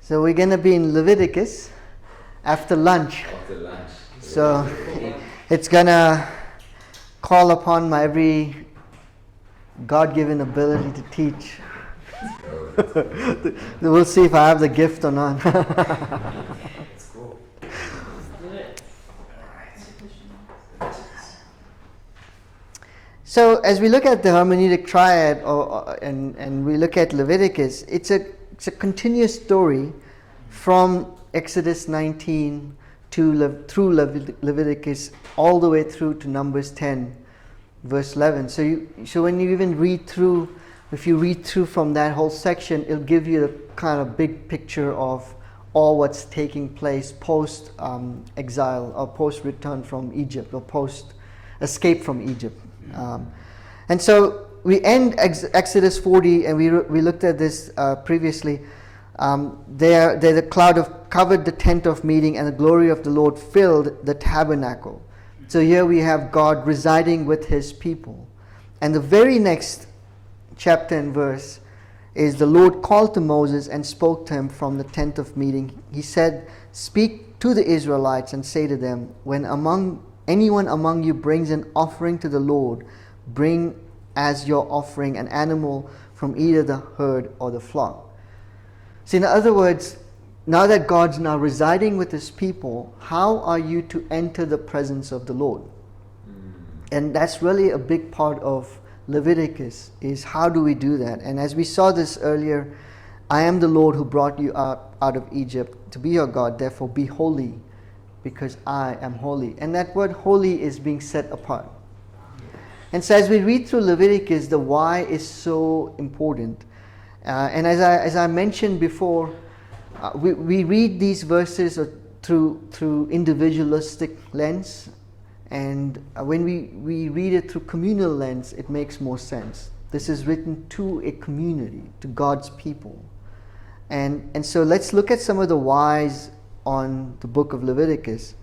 So we're going to be in Leviticus after lunch. So it's going to call upon my every God-given ability to teach. We'll see if I have the gift or not. So as we look at the hermeneutic triad and we look at Leviticus, it's a continuous story from Exodus 19 through Leviticus all the way through to Numbers 10 verse 11. So when you even read through, if you read through from that whole section, it'll give you the kind of big picture of all what's taking place post exile or post return from Egypt or post escape from Egypt. And so we end Exodus 40, and we looked at this previously. There the cloud covered the tent of meeting, and the glory of the Lord filled the tabernacle. So here we have God residing with His people. And the very next chapter and verse is the Lord called to Moses and spoke to him from the tent of meeting. He said, "Speak to the Israelites and say to them, when anyone among you brings an offering to the Lord, bring as your offering an animal from either the herd or the flock." See, in other words, now that God's now residing with His people, how are you to enter the presence of the Lord? And that's really a big part of Leviticus, is how do we do that? And as we saw this earlier, "I am the Lord who brought you out of Egypt to be your God, therefore be holy, because I am holy." And that word holy is being set apart. And so as we read through Leviticus, the why is so important. And as I mentioned before, we read these verses through individualistic lens. And when we read it through communal lens, it makes more sense. This is written to a community, to God's people. And so let's look at some of the whys on the book of Leviticus.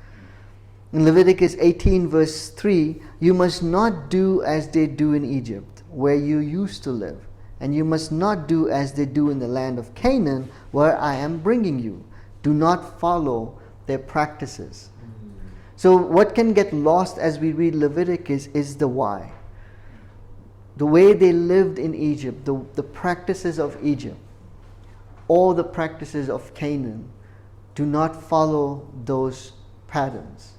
In Leviticus 18 verse 3, "You must not do as they do in Egypt, where you used to live. And you must not do as they do in the land of Canaan, where I am bringing you. Do not follow their practices." So what can get lost as we read Leviticus is the why. The way they lived in Egypt, the practices of Egypt, or the practices of Canaan. Do not follow those patterns.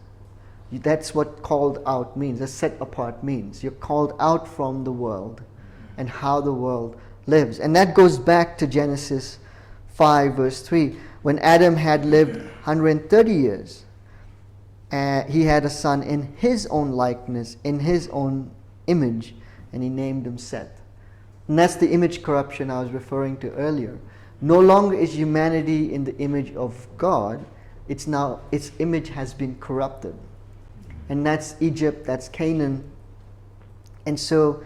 That's what called out means, that's set apart means. You're called out from the world and how the world lives. And that goes back to Genesis 5 verse 3. When Adam had lived 130 years, he had a son in his own likeness, in his own image, and he named him Seth. And that's the image corruption I was referring to earlier. No longer is humanity in the image of God. It's now, its image has been corrupted. And that's Egypt, that's Canaan. And so,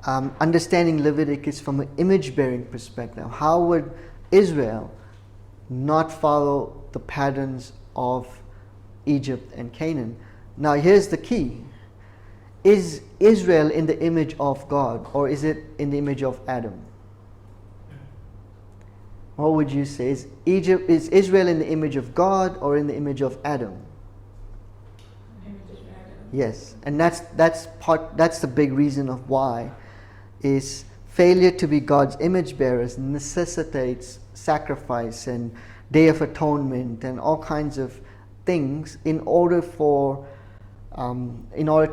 understanding Leviticus from an image-bearing perspective, how would Israel not follow the patterns of Egypt and Canaan? Now here's the key. Is Israel in the image of God, or is it in the image of Adam? What would you say? Is Israel in the image of God or in the image of Adam? Yes, and that's the big reason of why is failure to be God's image bearers necessitates sacrifice and Day of Atonement and all kinds of things in order to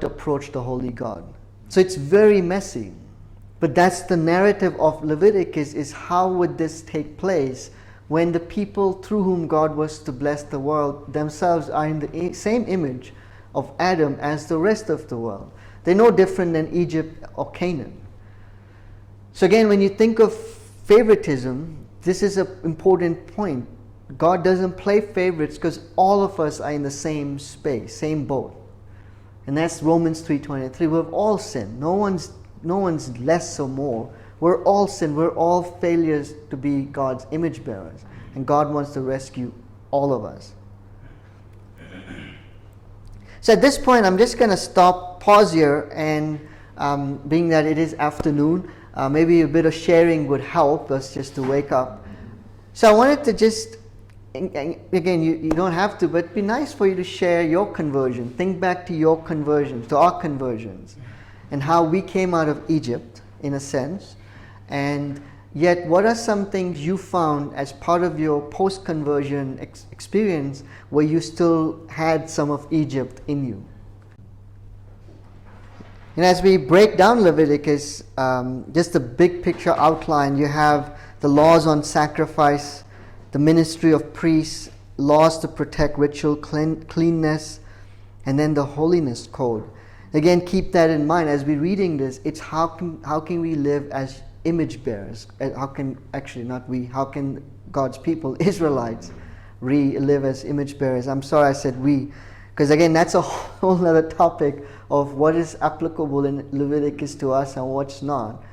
approach the holy God. So it's very messy, but that's the narrative of Leviticus, is how would this take place when the people through whom God was to bless the world themselves are in the same image of Adam as the rest of the world. They're no different than Egypt or Canaan. So again, when you think of favoritism, this is an important point. God doesn't play favorites because all of us are in the same space, same boat. And that's Romans 3:23. We've all sinned. No one's less or more. We're all sin. We're all failures to be God's image bearers. And God wants to rescue all of us. So at this point, I'm just going to pause here, and being that it is afternoon, maybe a bit of sharing would help us just to wake up. So I wanted to just and again, you don't have to, but it'd be nice for you to share your conversion. Think back to your conversions, to our conversions, and how we came out of Egypt, in a sense. And yet, what are some things you found as part of your post-conversion experience where you still had some of Egypt in you? And as we break down Leviticus, just a big picture outline, you have the laws on sacrifice, the ministry of priests, laws to protect ritual cleanness, and then the holiness code. Again, keep that in mind as we're reading this. It's how can we live as image bearers? How can God's people, Israelites, live as image bearers? I'm sorry I said we, because again, that's a whole other topic of what is applicable in Leviticus to us and what's not.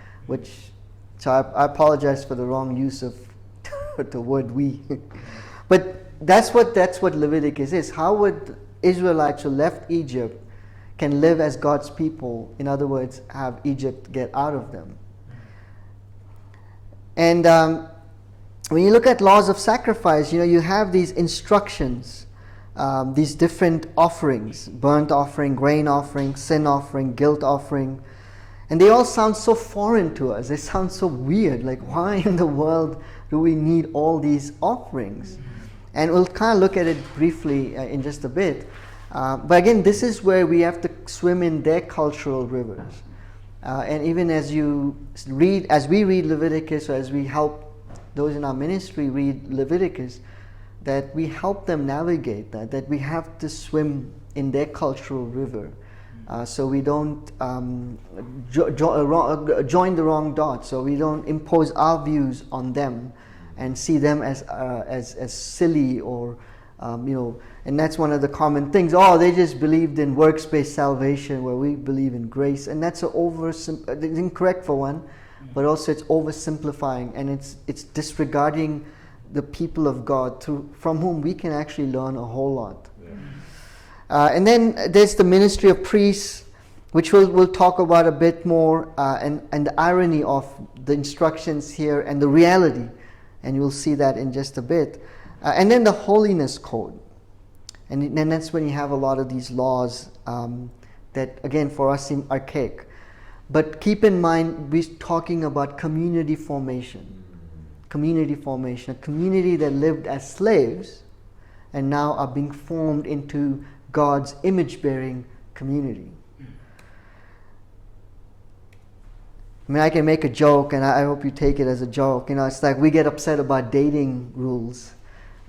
So I apologize for the wrong use of the word we. But that's what Leviticus is. How would Israelites who left Egypt can live as God's people? In other words, have Egypt get out of them. And when you look at laws of sacrifice, you have these instructions, these different offerings: burnt offering, grain offering, sin offering, guilt offering. And they all sound so foreign to us. They sound so weird. Like, why in the world do we need all these offerings? And we'll kind of look at it briefly in just a bit. But again, this is where we have to swim in their cultural rivers. And even as we read Leviticus, or as we help those in our ministry read Leviticus, that we help them navigate that we have to swim in their cultural river. So we don't join the wrong dots, so we don't impose our views on them and see them as silly or and that's one of the common things. Oh, they just believed in works-based salvation, where we believe in grace, and that's it's incorrect for one, but also it's oversimplifying, and it's disregarding the people of God from whom we can actually learn a whole lot. And then there's the ministry of priests, which we'll talk about a bit more, and the irony of the instructions here and the reality, and you'll see that in just a bit. And then the holiness code, and then that's when you have a lot of these laws that, again, for us seem archaic. But keep in mind, we're talking about community formation. Community formation, a community that lived as slaves and now are being formed into God's image-bearing community. I mean, I can make a joke, and I hope you take it as a joke. It's like we get upset about dating rules.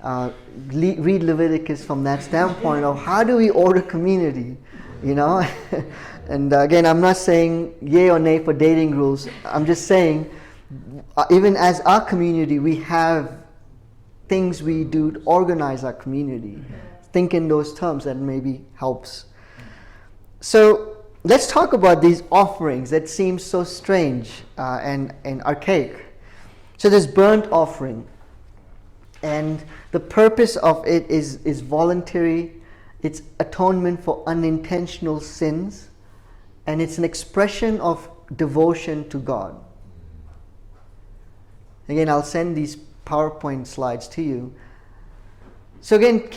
Read Leviticus from that standpoint of how do we order community, And again, I'm not saying yay or nay for dating rules. I'm just saying, even as our community, we have things we do to organize our community. Think in those terms, that maybe helps. So let's talk about these offerings that seem so strange and archaic. So there's burnt offering, and the purpose of it is voluntary. It's atonement for unintentional sins, and it's an expression of devotion to God. Again, I'll send these PowerPoint slides to you. So again,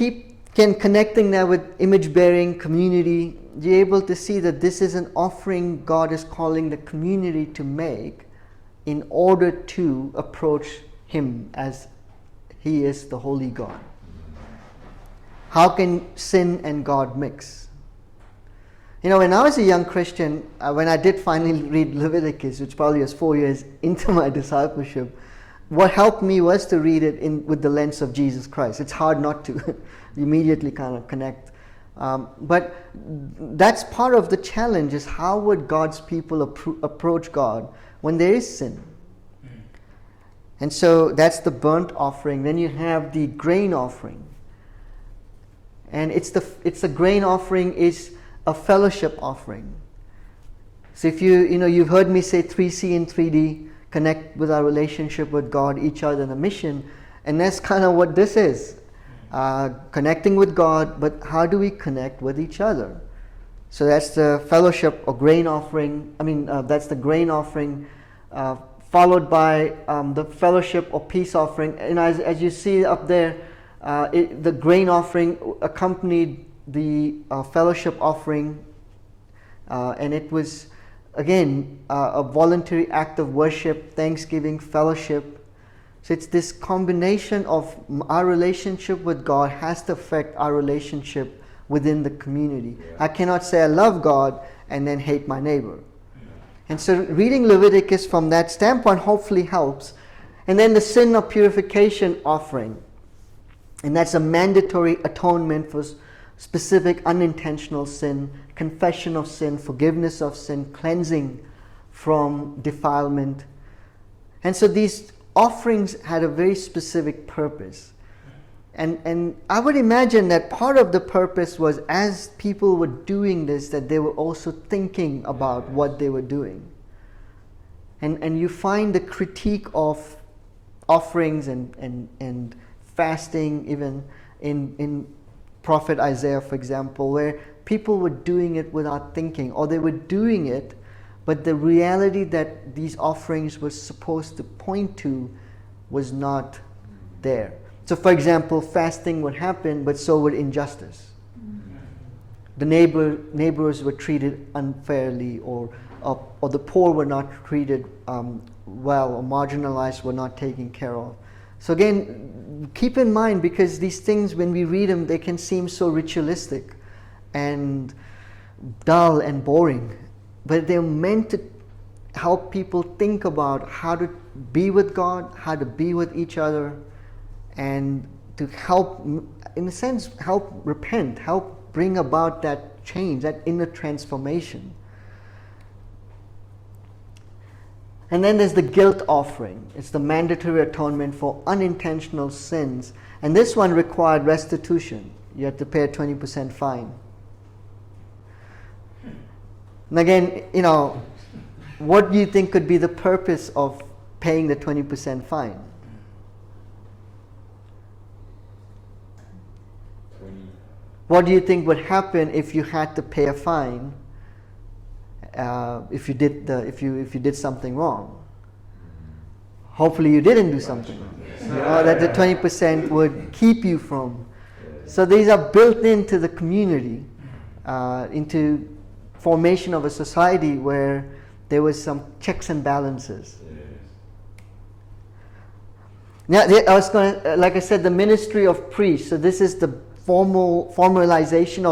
connecting that with image-bearing community, you're able to see that this is an offering God is calling the community to make in order to approach Him as He is the holy God. How can sin and God mix? When I was a young Christian, when I did finally read Leviticus, which probably was 4 years into my discipleship, what helped me was to read it with the lens of Jesus Christ. It's hard not to immediately kind of connect. But that's part of the challenge, is how would God's people approach God when there is sin? And so that's the burnt offering. Then you have the grain offering. And it's the grain offering is a fellowship offering. So if you've heard me say 3C and 3D, connect with our relationship with God, each other, and a mission. And that's kind of what this is. Connecting with God, but how do we connect with each other? So that's the fellowship or grain offering. That's the grain offering, followed by the fellowship or peace offering. And as you see up there, The grain offering accompanied the fellowship offering, and it was, again, a voluntary act of worship, thanksgiving, fellowship. So it's this combination of our relationship with God has to affect our relationship within the community. Yeah. I cannot say I love God and then hate my neighbor. And so reading Leviticus from that standpoint hopefully helps. And then the sin of purification offering. And that's a mandatory atonement for specific unintentional sin, confession of sin, forgiveness of sin, cleansing from defilement. And so these offerings had a very specific purpose. And I would imagine that part of the purpose was, as people were doing this, that they were also thinking about what they were doing. And you find the critique of offerings and fasting even in Prophet Isaiah, for example, where people were doing it without thinking, or they were doing it, but the reality that these offerings were supposed to point to was not there. So, for example, fasting would happen, but so would injustice. The neighbors were treated unfairly, or the poor were not treated well, or marginalized were not taken care of. So again, keep in mind, because these things, when we read them, they can seem so ritualistic and dull and boring, but they're meant to help people think about how to be with God, how to be with each other, and to help, in a sense, help repent, help bring about that change, that inner transformation. And then there's the guilt offering. It's the mandatory atonement for unintentional sins. And this one required restitution. You had to pay a 20% fine. And again, what do you think could be the purpose of paying the 20% fine? What do you think would happen if you had to pay a fine if you did something wrong? Hopefully you didn't do something that the 20% would keep you from. So these are built into the community, into formation of a society where there was some checks and balances. Now, I was going to, like I said, the ministry of priests. So this is the formalization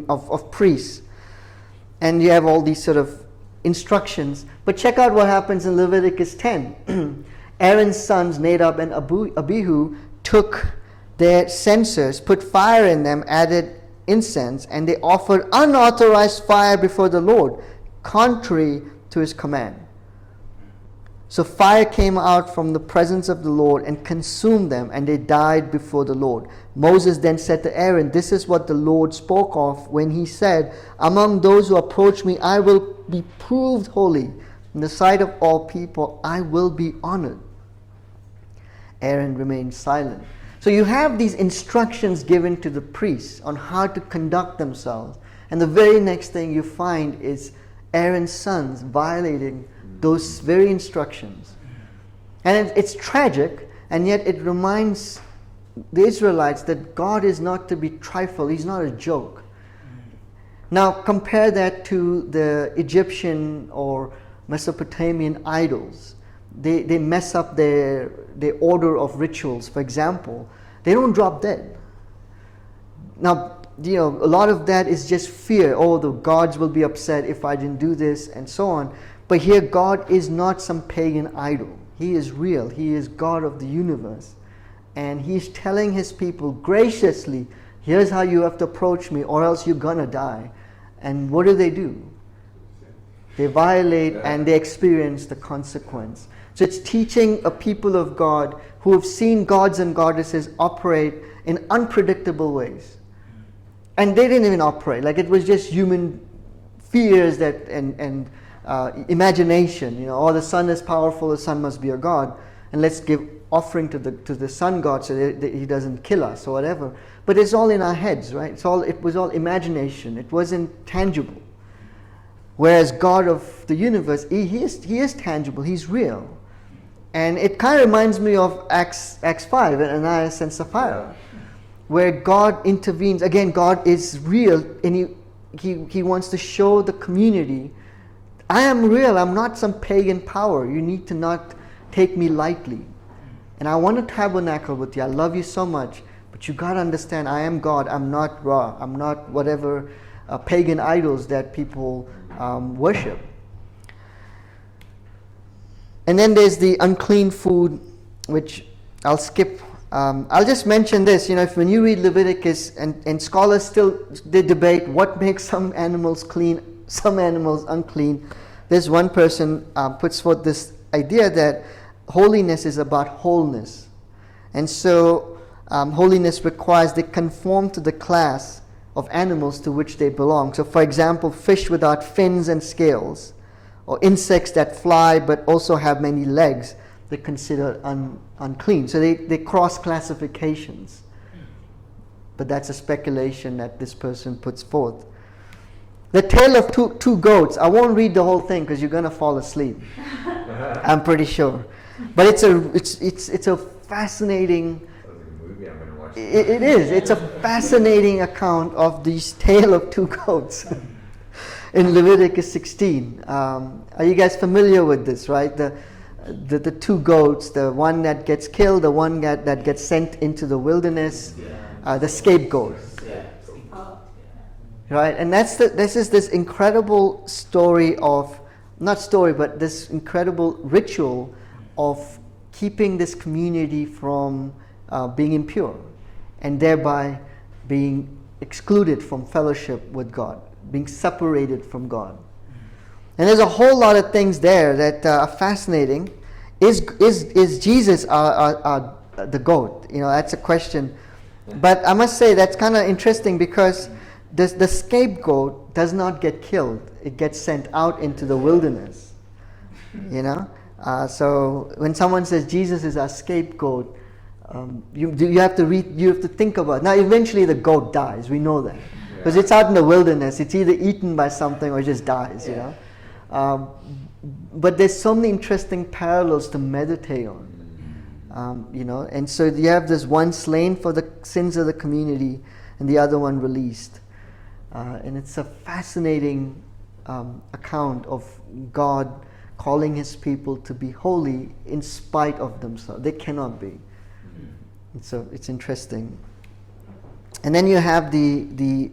of priests, and you have all these sort of instructions. But check out what happens in Leviticus 10. Aaron's sons Nadab and Abihu took their censers, put fire in them, added incense, and they offered unauthorized fire before the Lord, contrary to his command. So fire came out from the presence of the Lord and consumed them, and they died before the Lord. Moses then said to Aaron, "This is what the Lord spoke of when he said, 'Among those who approach me, I will be proved holy. In the sight of all people, I will be honored.'" Aaron remained silent. So you have these instructions given to the priests on how to conduct themselves. And the very next thing you find is Aaron's sons violating those very instructions. And it's tragic, and yet it reminds the Israelites that God is not to be trifled. He's not a joke. Now compare that to the Egyptian or Mesopotamian idols. They mess up their order of rituals. For example, they don't drop dead. Now, a lot of that is just fear. Oh, the gods will be upset if I didn't do this, and so on. But here, God is not some pagan idol. He is real. He is God of the universe. And He's telling His people graciously, here's how you have to approach me, or else you're going to die. And what do? They violate, and they experience the consequence. So it's teaching a people of God who have seen gods and goddesses operate in unpredictable ways. And they didn't even operate. Like, it was just human fears and imagination. Oh, the sun is powerful, the sun must be a god, and let's give offering to the sun god so that he doesn't kill us or whatever. But it's all in our heads, right? It was all imagination. It wasn't tangible. Whereas God of the universe, he is tangible. He's real. And it kind of reminds me of Acts 5, Ananias and Sapphira, where God intervenes. Again, God is real, and He wants to show the community, I am real, I'm not some pagan power. You need to not take me lightly. And I want to tabernacle with you. I love you so much. But you got to understand, I am God. I'm not Ra. I'm not whatever pagan idols that people worship. And then there's the unclean food, which I'll skip. I'll just mention this. When you read Leviticus, and scholars still they debate what makes some animals clean, some animals unclean. There's one person puts forth this idea that holiness is about wholeness. And so holiness requires they conform to the class of animals to which they belong. So for example, fish without fins and scales, or insects that fly but also have many legs, they're considered unclean. So they cross classifications. But that's a speculation that this person puts forth. The tale of two goats. I won't read the whole thing because you're going to fall asleep. I'm pretty sure. But it's a fascinating. It is. It's a fascinating account of this tale of two goats in Leviticus 16. Are you guys familiar with this, right? The two goats, the one that gets killed, the one that gets sent into the wilderness, the scapegoat. Right? And this is this incredible story of, not story, but this incredible ritual of keeping this community from being impure, and thereby being excluded from fellowship with God, being separated from God. And there's a whole lot of things there that are fascinating. Is Jesus the goat? That's a question. But I must say that's kind of interesting because the scapegoat does not get killed. It gets sent out into the wilderness. So when someone says Jesus is our scapegoat, you have to think about it. Now eventually the goat dies. We know that because it's out in the wilderness. It's either eaten by something or it just dies. But there's so many interesting parallels to meditate on. And so you have this one slain for the sins of the community and the other one released. And it's a fascinating account of God calling His people to be holy in spite of themselves. They cannot be. And so it's interesting. And then you have the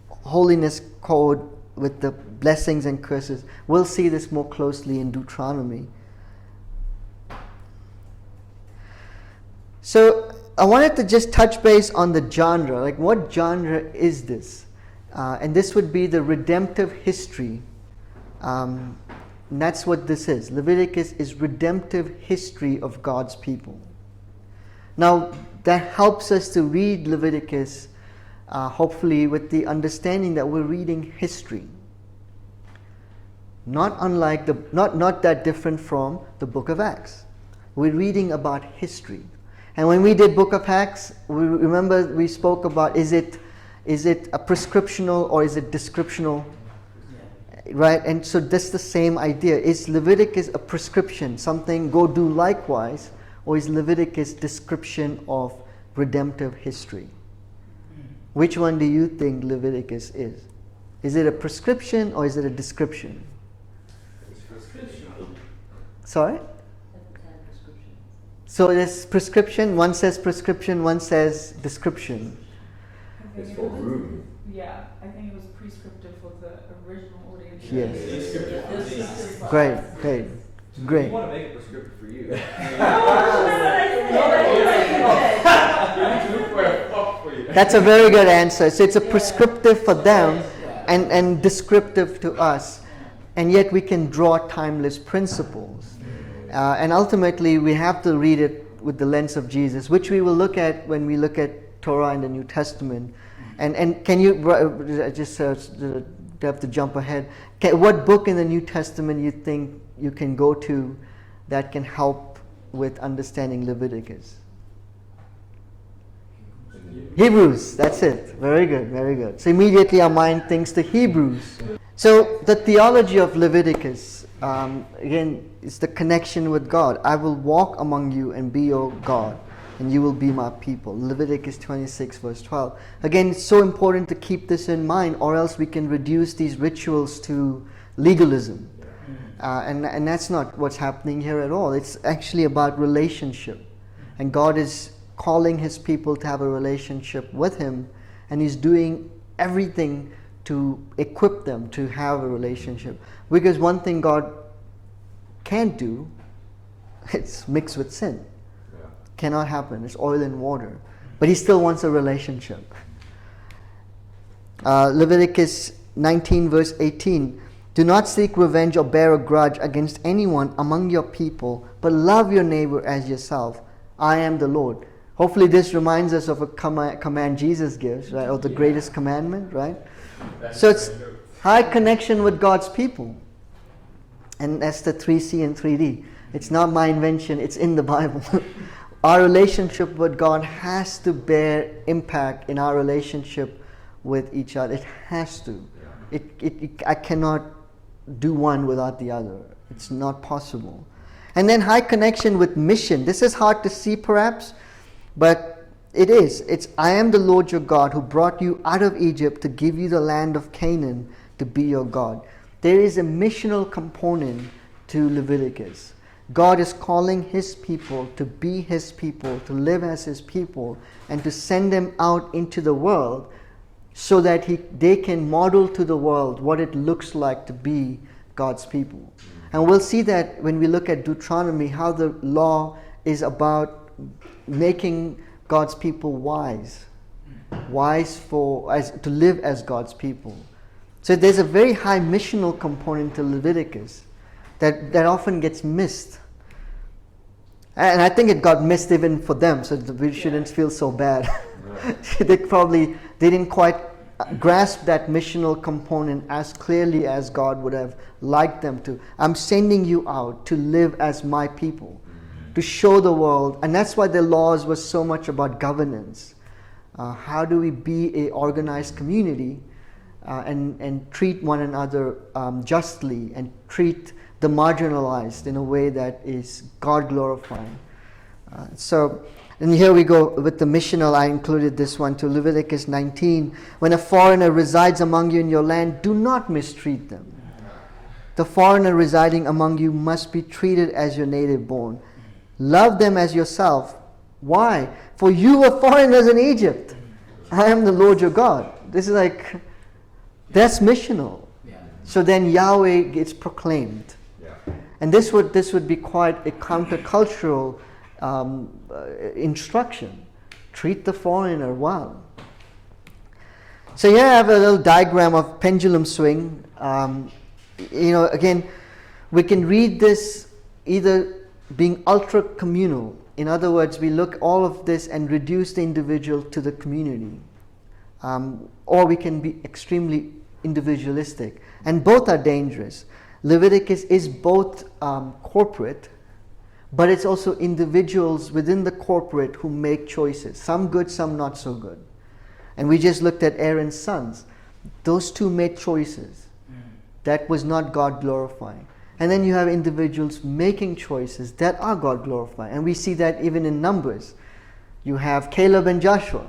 holiness code with the blessings and curses. We'll see this more closely in Deuteronomy. So I wanted to just touch base on the genre. Like, what genre is this? And this would be the redemptive history. And that's what this is. Leviticus is redemptive history of God's people. Now, that helps us to read Leviticus, hopefully with the understanding that we're reading history. Not unlike not that different from the book of Acts. We're reading about history. And when we did book of Acts, we spoke about is it a prescriptional or is it descriptional? Right? And so that's the same idea. Is Leviticus a prescription, something go do likewise, or is Leviticus description of redemptive history? Which one do you think Leviticus is? Is it a prescription or is it a description? It's prescription. Sorry? So there's prescription, one says prescription, one says description. It's for room. Yeah, I think it was prescriptive for the original audience. Yes. Descriptive. Great. We want to make it prescriptive for you. That's a very good answer. So it's a prescriptive for them and descriptive to us. And yet we can draw timeless principles. And ultimately we have to read it with the lens of Jesus, which we will look at when we look at Torah in the New Testament. And can you just have to jump ahead? What book in the New Testament you think you can go to that can help with understanding Leviticus? Hebrews, that's it. Very good, very good. So immediately our mind thinks to Hebrews. So the theology of Leviticus, again, is the connection with God. I will walk among you and be your God, and you will be my people. Leviticus 26 verse 12. Again, it's so important to keep this in mind, or else we can reduce these rituals to legalism. And that's not what's happening here at all. It's actually about relationship. And God is calling His people to have a relationship with Him, and He's doing everything to equip them to have a relationship. Because one thing God can't do, it's mix with sin. Yeah. Cannot happen. It's oil and water. But He still wants a relationship. Leviticus 19 verse 18. Do not seek revenge or bear a grudge against anyone among your people, but love your neighbor as yourself. I am the Lord. Hopefully this reminds us of a command Jesus gives, right? Or the greatest commandment, right? So it's high connection with God's people. And that's the 3C and 3D. It's not my invention, it's in the Bible. Our relationship with God has to bear impact in our relationship with each other. It has to. I cannot do one without the other. It's not possible. And then high connection with mission. This is hard to see perhaps, but it is. It's I am the Lord your God who brought you out of Egypt to give you the land of Canaan to be your God. There is a missional component to Leviticus. God is calling His people to be His people, to live as His people, and to send them out into the world so that they can model to the world what it looks like to be God's people. And we'll see that when we look at Deuteronomy, how the law is about making God's people wise to live as God's people. So there's a very high missional component to Leviticus that often gets missed. And I think it got missed even for them, so we shouldn't feel so bad. They didn't quite grasp that missional component as clearly as God would have liked them to. I'm sending you out to live as my people, to show the world. And that's why the laws was so much about governance. How do we be an organized community and treat one another justly, and treat the marginalized in a way that is God glorifying. And here we go with the missional. I included this one to Leviticus 19. When a foreigner resides among you in your land, do not mistreat them. The foreigner residing among you must be treated as your native born. Love them as yourself. Why? For you were foreigners in Egypt. I am the Lord your God. This is that's missional. So then Yahweh gets proclaimed. And this would be quite a countercultural instruction. Treat the foreigner well. So here I have a little diagram of pendulum swing. Again, we can read this either being ultra communal. In other words, we look all of this and reduce the individual to the community. Or we can be extremely individualistic. And both are dangerous. Leviticus is both corporate, but it's also individuals within the corporate who make choices. Some good, some not so good. And we just looked at Aaron's sons. Those two made choices. That was not God glorifying. And then you have individuals making choices that are God glorifying. And we see that even in Numbers. You have Caleb and Joshua.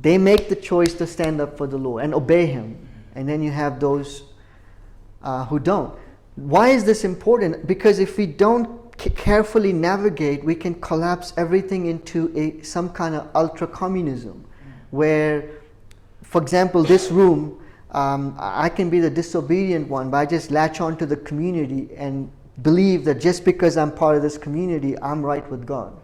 They make the choice to stand up for the Lord and obey Him. And then you have those who don't. Why is this important? Because if we don't carefully navigate, we can collapse everything into some kind of ultra-communism. Where, for example, this room, I can be the disobedient one, but I just latch on to the community and believe that just because I'm part of this community, I'm right with God.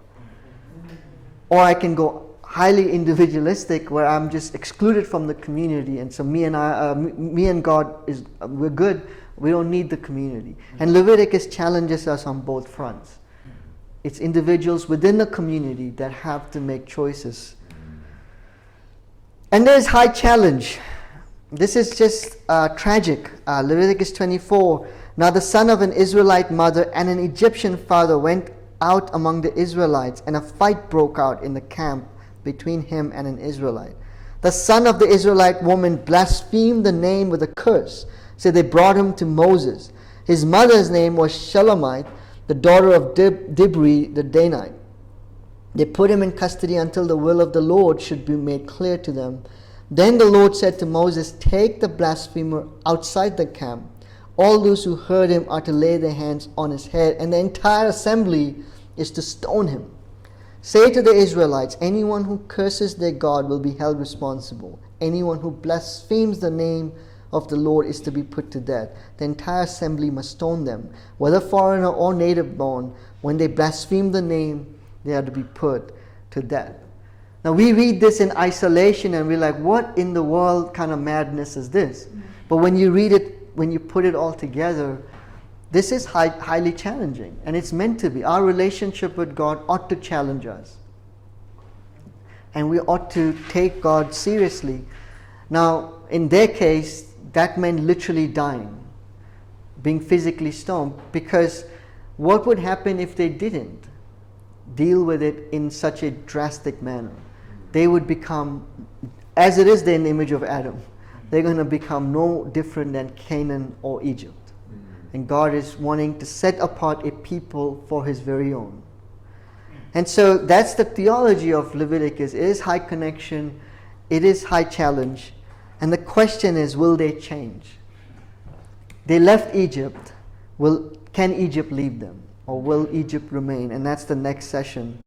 Or I can go highly individualistic, where I'm just excluded from the community, and so me and God we're good. We don't need the community. And Leviticus challenges us on both fronts. It's individuals within the community that have to make choices. And there's high challenge. This is just tragic. Leviticus 24. Now the son of an Israelite mother and an Egyptian father went out among the Israelites, and a fight broke out in the camp between him and an Israelite. The son of the Israelite woman blasphemed the name with a curse. So they brought him to Moses. His mother's name was Shelomith, the daughter of Dibri the Danite. They put him in custody until the will of the Lord should be made clear to them. Then the Lord said to Moses, take the blasphemer outside the camp. All those who heard him are to lay their hands on his head, and the entire assembly is to stone him. Say to the Israelites, anyone who curses their God will be held responsible. Anyone who blasphemes the name of the Lord is to be put to death. The entire assembly must stone them, whether foreigner or native born. When they blaspheme the name, they are to be put to death. Now we read this in isolation and we're like, what in the world kind of madness is this? But when you read it, when you put it all together, this is highly challenging, and it's meant to be. Our relationship with God ought to challenge us, and we ought to take God seriously. Now, in their case, that meant literally dying, being physically stoned, because what would happen if they didn't deal with it in such a drastic manner? They would become, as it is, they're an image of Adam. They're going to become no different than Canaan or Egypt. And God is wanting to set apart a people for His very own. And so that's the theology of Leviticus. It is high connection. It is high challenge. And the question is, will they change? They left Egypt. Can Egypt leave them? Or will Egypt remain? And that's the next session.